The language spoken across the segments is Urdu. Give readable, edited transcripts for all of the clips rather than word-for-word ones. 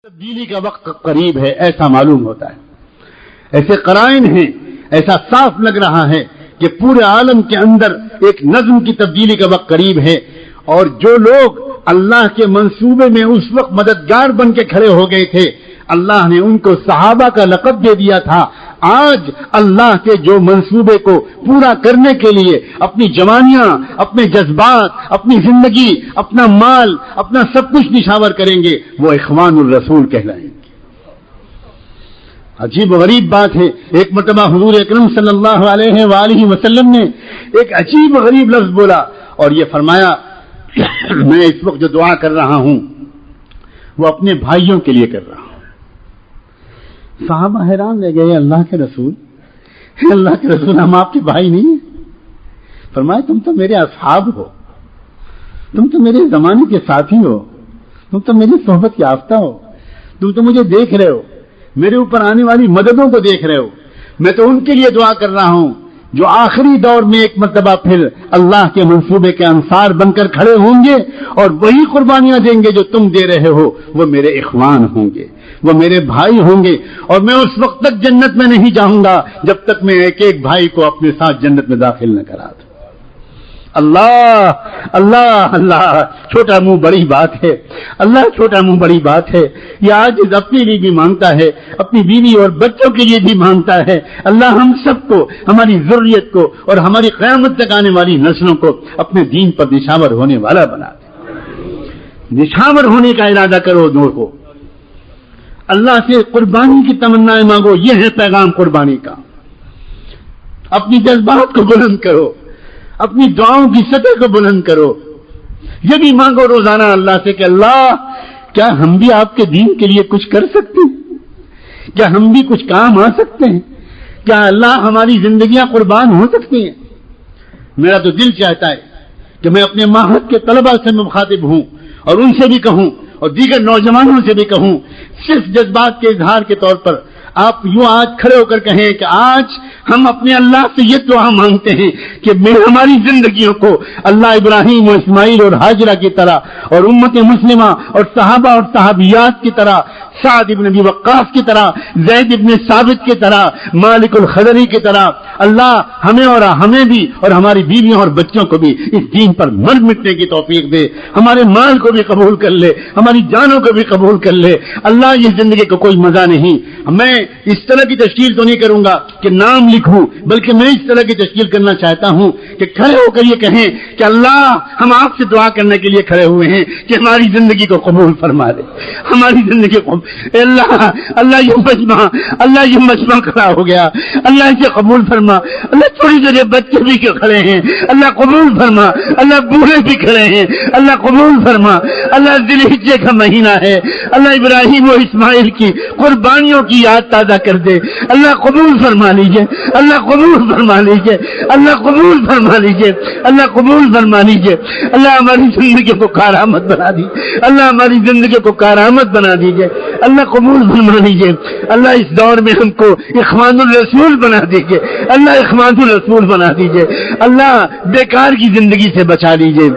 تبدیلی کا وقت قریب ہے ایسا معلوم ہوتا ہے. ایسے قرائن ہیں, ایسا صاف لگ رہا ہے کہ پورے عالم کے اندر ایک نظم کی تبدیلی کا وقت قریب ہے, اور جو لوگ اللہ کے منصوبے میں اس وقت مددگار بن کے کھڑے ہو گئے تھے, اللہ نے ان کو صحابہ کا لقب دے دیا تھا. آج اللہ کے جو منصوبے کو پورا کرنے کے لیے اپنی جوانیاں, اپنے جذبات, اپنی زندگی, اپنا مال, اپنا سب کچھ نشاور کریں گے, وہ اخوان الرسول کہلائیں گے. عجیب و غریب بات ہے. ایک مرتبہ حضور اکرم صلی اللہ علیہ وآلہ وسلم نے ایک عجیب و غریب لفظ بولا اور یہ فرمایا, میں اس وقت جو دعا کر رہا ہوں وہ اپنے بھائیوں کے لیے کر رہا ہوں. صحابہ حیران رہ گئے, اللہ کے رسول, اللہ کے رسول, ہم آپ کے بھائی نہیں ہیں. فرمایا, تم تو میرے اصحاب ہو, تم تو میرے زمانے کے ساتھی ہو, تم تو میری صحبت یافتہ ہو, تم تو مجھے دیکھ رہے ہو, میرے اوپر آنے والی مددوں کو دیکھ رہے ہو. میں تو ان کے لیے دعا کر رہا ہوں جو آخری دور میں ایک مرتبہ پھر اللہ کے منصوبے کے انصار بن کر کھڑے ہوں گے اور وہی قربانیاں دیں گے جو تم دے رہے ہو. وہ میرے اخوان ہوں گے, وہ میرے بھائی ہوں گے, اور میں اس وقت تک جنت میں نہیں جاؤں گا جب تک میں ایک ایک بھائی کو اپنے ساتھ جنت میں داخل نہ کرا دوں. اللہ اللہ اللہ, چھوٹا منہ بڑی بات ہے. اللہ چھوٹا منہ بڑی بات ہے. یہ آج اپنے لیے بھی مانگتا ہے, اپنی بیوی اور بچوں کے لیے بھی مانگتا ہے. اللہ ہم سب کو, ہماری ضروریت کو اور ہماری قیامت تک آنے والی نسلوں کو اپنے دین پر نشاور ہونے والا بنا دے. نشاور ہونے کا ارادہ کرو دو کو, اللہ سے قربانی کی تمنائیں مانگو. یہ ہے پیغام قربانی کا. اپنی جذبات کو بلند کرو, اپنی دعاؤں کی سطح کو بلند کرو. یہ بھی مانگو روزانہ اللہ سے کہ اللہ, کیا ہم بھی آپ کے دین کے لیے کچھ کر سکتے ہیں؟ کیا ہم بھی کچھ کام آ سکتے ہیں؟ کیا اللہ ہماری زندگیاں قربان ہو سکتی ہیں؟ میرا تو دل چاہتا ہے کہ میں اپنے معہد کے طلبہ سے مخاطب ہوں اور ان سے بھی کہوں اور دیگر نوجوانوں سے بھی کہوں, صرف جذبات کے اظہار کے طور پر آپ یوں آج کھڑے ہو کر کہیں کہ آج ہم اپنے اللہ سے یہ دعا مانگتے ہیں کہ میں ہماری زندگیوں کو اللہ ابراہیم و اسماعیل اور ہاجرہ کی طرح اور امت مسلمہ اور صحابہ اور صحابیات کی طرح, سعد ابن ابی وقاص کی طرح, زید ابن ثابت کی طرح, مالک الخدری کی طرح, اللہ ہمیں اور ہمیں بھی اور ہماری بیویوں اور بچوں کو بھی اس دین پر مر مٹنے کی توفیق دے. ہمارے مال کو بھی قبول کر لے, ہماری جانوں کو بھی قبول کر لے. اللہ یہ زندگی کو کوئی مزہ نہیں. میں اس طرح کی تشکیل تو نہیں کروں گا کہ نام لکھوں, بلکہ میں اس طرح کی تشکیل کرنا چاہتا ہوں کہ کھڑے ہو کر یہ کہیں کہ اللہ ہم آپ سے دعا کرنے کے لیے کھڑے ہوئے ہیں کہ ہماری زندگی کو قبول فرما دے, ہماری زندگی کو. اللہ یہ مجمع کھڑا ہو گیا, اللہ اسے قبول فرما. اللہ تھوڑی دیر بچے بھی کھڑے ہیں, اللہ قبول فرما. اللہ بوڑھے بھی کھڑے ہیں, اللہ قبول فرما. اللہ ذی الحجہ کا مہینہ ہے, اللہ ابراہیم و اسماعیل کی قربانیوں کی یاد تازہ کر دے. اللہ قبول فرما لیجئے, اللہ قبول فرما لیجئے, اللہ قبول فرما لیجئے, اللہ قبول فرما لیجئے. اللہ ہماری زندگی کو کارآمد بنا دیجئے, اللہ ہماری زندگی کو کارآمد بنا دیجئے. اللہ قبول فرما لیجئے. اللہ اس دور میں ہم کو اخوان الرسول بنا دیجئے, اللہ اخوان الرسول بنا دیجئے. اللہ بیکار کی زندگی سے بچا لیجئے.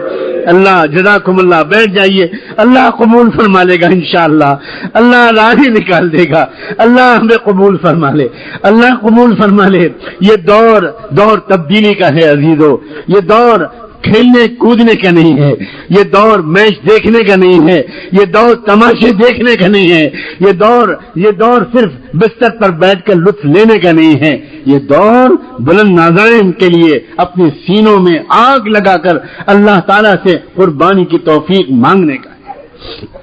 اللہ جزاکم اللہ. بیٹھ جائیے, اللہ قبول فرما لے گا انشاءاللہ. اللہ راہ نکال دے گا. اللہ ہمیں قبول فرما لے, اللہ قبول فرما لے. یہ دور تبدیلی کا ہے عزیزو. یہ دور کھیلنے کودنے کا نہیں ہے, یہ دور میچ دیکھنے کا نہیں ہے, یہ دور تماشے دیکھنے کا نہیں ہے, یہ دور صرف بستر پر بیٹھ کر لطف لینے کا نہیں ہے. یہ دور بلند نازائم کے لیے اپنے سینوں میں آگ لگا کر اللہ تعالیٰ سے قربانی کی توفیق مانگنے کا ہے.